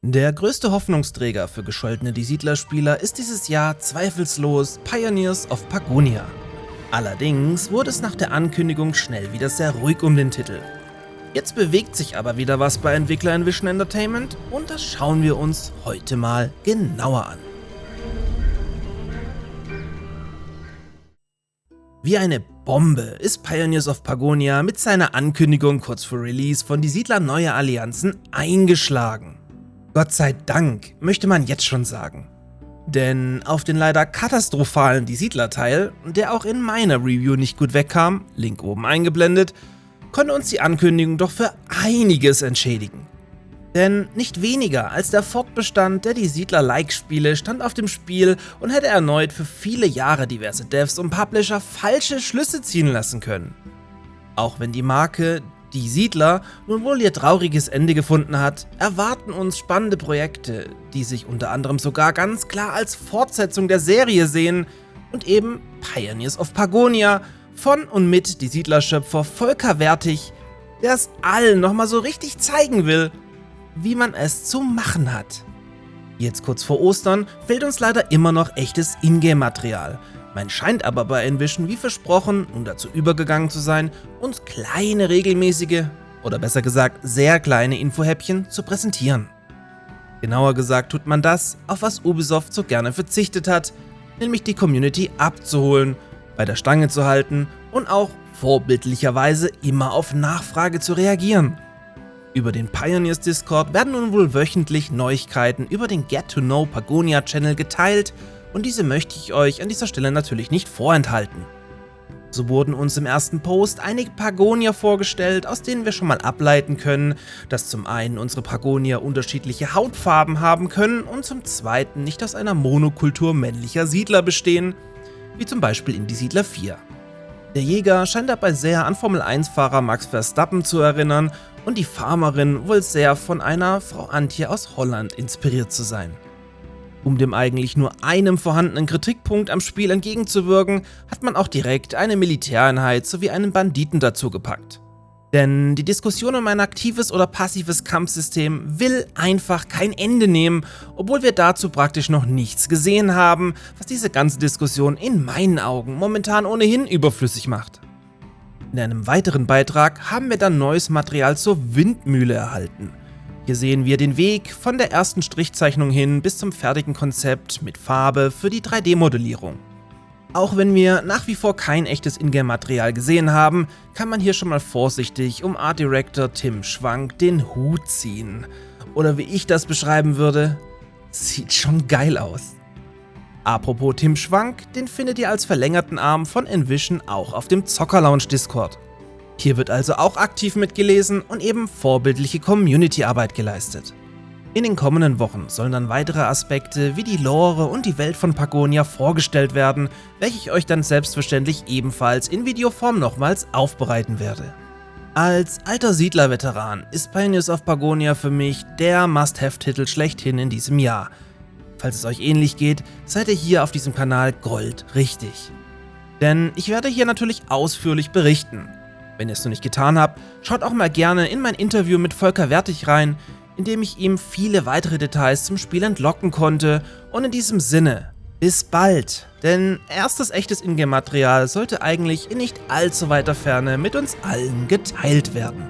Der größte Hoffnungsträger für gescholtene Die Siedler-Spieler ist dieses Jahr zweifellos Pioneers of Pagonia. Allerdings wurde es nach der Ankündigung schnell wieder sehr ruhig um den Titel. Jetzt bewegt sich aber wieder was bei Entwickler Envision Entertainment und das schauen wir uns heute mal genauer an. Wie eine Bombe ist Pioneers of Pagonia mit seiner Ankündigung kurz vor Release von Die Siedler Neue Allianzen eingeschlagen. Gott sei Dank, möchte man jetzt schon sagen. Denn auf den leider katastrophalen Die Siedler-Teil, der auch in meiner Review nicht gut wegkam, Link oben eingeblendet, konnte uns die Ankündigung doch für einiges entschädigen. Denn nicht weniger als der Fortbestand der Die Siedler-like-Spiele stand auf dem Spiel und hätte erneut für viele Jahre diverse Devs und Publisher falsche Schlüsse ziehen lassen können. Auch wenn die Marke Die Siedler nun wohl ihr trauriges Ende gefunden hat, erwarten uns spannende Projekte, die sich unter anderem sogar ganz klar als Fortsetzung der Serie sehen und eben Pioneers of Pagonia von und mit Die Siedler-Schöpfer Volker Wertig, der es allen nochmal so richtig zeigen will, wie man es zu machen hat. Jetzt kurz vor Ostern fehlt uns leider immer noch echtes Ingame-Material. Man scheint aber bei Envision wie versprochen nun dazu übergegangen zu sein, uns kleine regelmäßige, oder besser gesagt sehr kleine Infohäppchen zu präsentieren. Genauer gesagt tut man das, auf was Ubisoft so gerne verzichtet hat, nämlich die Community abzuholen, bei der Stange zu halten und auch vorbildlicherweise immer auf Nachfrage zu reagieren. Über den Pioneers Discord werden nun wohl wöchentlich Neuigkeiten über den Get to Know Pagonia Channel geteilt, und diese möchte ich euch an dieser Stelle natürlich nicht vorenthalten. So wurden uns im ersten Post einige Pagonier vorgestellt, aus denen wir schon mal ableiten können, dass zum einen unsere Pagonier unterschiedliche Hautfarben haben können und zum zweiten nicht aus einer Monokultur männlicher Siedler bestehen, wie zum Beispiel in Die Siedler 4. Der Jäger scheint dabei sehr an Formel-1-Fahrer Max Verstappen zu erinnern und die Farmerin wohl sehr von einer Frau Antje aus Holland inspiriert zu sein. Um dem eigentlich nur einem vorhandenen Kritikpunkt am Spiel entgegenzuwirken, hat man auch direkt eine Militäreinheit sowie einen Banditen dazu gepackt. Denn die Diskussion um ein aktives oder passives Kampfsystem will einfach kein Ende nehmen, obwohl wir dazu praktisch noch nichts gesehen haben, was diese ganze Diskussion in meinen Augen momentan ohnehin überflüssig macht. In einem weiteren Beitrag haben wir dann neues Material zur Windmühle erhalten. Hier sehen wir den Weg von der ersten Strichzeichnung hin bis zum fertigen Konzept mit Farbe für die 3D-Modellierung. Auch wenn wir nach wie vor kein echtes Ingame-Material gesehen haben, kann man hier schon mal vorsichtig um Art Director Tim Schwank den Hut ziehen. Oder wie ich das beschreiben würde, sieht schon geil aus. Apropos Tim Schwank, den findet ihr als verlängerten Arm von Envision auch auf dem Zocker-Lounge Discord. Hier wird also auch aktiv mitgelesen und eben vorbildliche Community-Arbeit geleistet. In den kommenden Wochen sollen dann weitere Aspekte wie die Lore und die Welt von Pagonia vorgestellt werden, welche ich euch dann selbstverständlich ebenfalls in Videoform nochmals aufbereiten werde. Als alter Siedler-Veteran ist Pioneers of Pagonia für mich der Must-Have-Titel schlechthin in diesem Jahr. Falls es euch ähnlich geht, seid ihr hier auf diesem Kanal Gold richtig. Denn ich werde hier natürlich ausführlich berichten. Wenn ihr es noch nicht getan habt, schaut auch mal gerne in mein Interview mit Volker Wertig rein, in dem ich ihm viele weitere Details zum Spiel entlocken konnte, und in diesem Sinne, bis bald, denn erstes echtes Ingame-Material sollte eigentlich in nicht allzu weiter Ferne mit uns allen geteilt werden.